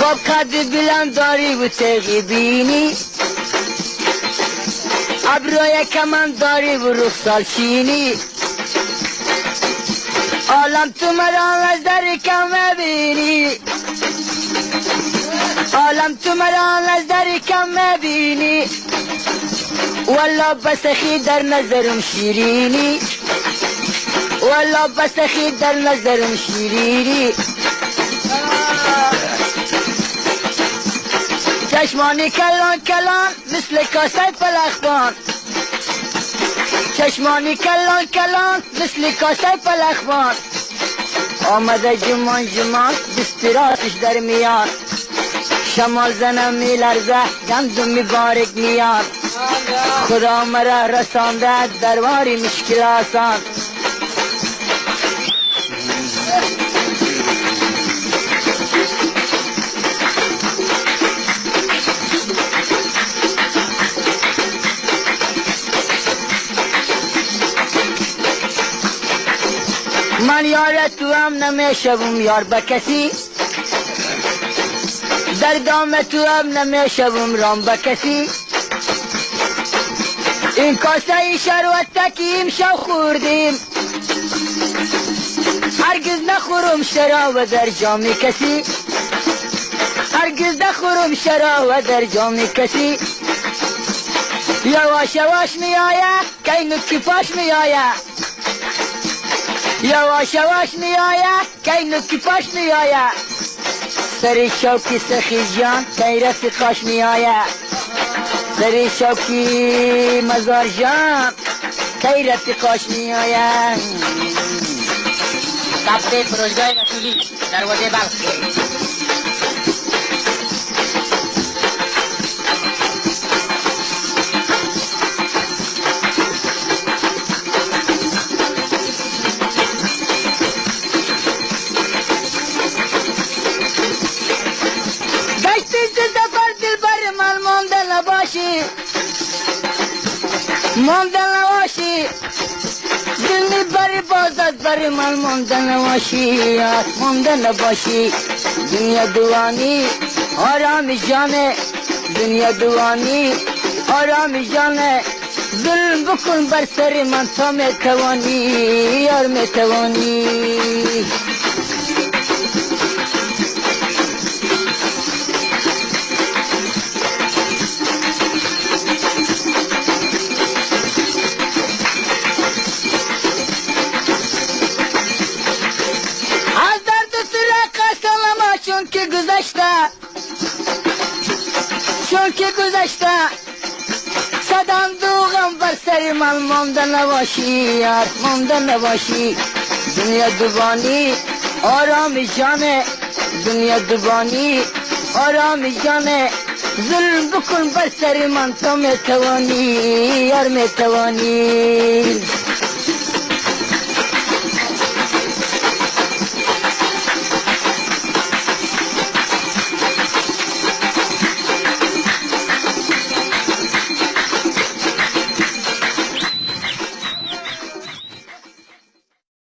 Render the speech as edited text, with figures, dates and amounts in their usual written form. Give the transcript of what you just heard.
خب قد بلند داری و تیغی بینی ابروی کمان داری و رخسال چینی عالم تو مرا از در کم بینی عالم تو مرا از در کم بینی والله بسخی در نظرم شیرینی والله بسخی در نظرم شیرینی چشمانی کلان کلان مثل کاسه پلخبان چشمانی کلان کلان مثل کاسه پلخبان آمده جمان جمان دستراتش در میان شمال زنم می لرزه گندم می بارک میان خدا مرا رسانده درواری مشکل آسان من یار تو هم نمیشوم یار به کسی در دام تو هم نمیشوم رام به کسی این کاسه شروت تکیم شو خوردیم هرگز نخورم شراب در جام کسی هرگز نخورم شراب در جام کسی یواش یواش می آیه که نکی پاش می آیه یواش یواش می آیه که نکی پاش می آیه سری شوکی سخی جان که رفیقاش می آیه سری شوکی مزار جان که رفیقاش می آیه ثبت پروژگاه رسولی دروازه بلخ مانده نباشی دلی بری بازد بری من مانده نباشی مانده نباشی دنیا دوانی آرام جانه دنیا دوانی آرام جانه ظلم بکن بر سر من تا میتوانی یار میتوانی چون که گذشته صدام دوغم بر سر من مانده نباشی یار مانده نباشی دنیا دوبانی آرام جانه دنیا دوبانی آرام جانه ظلم بکن بر سر من تا میتوانی یار میتوانی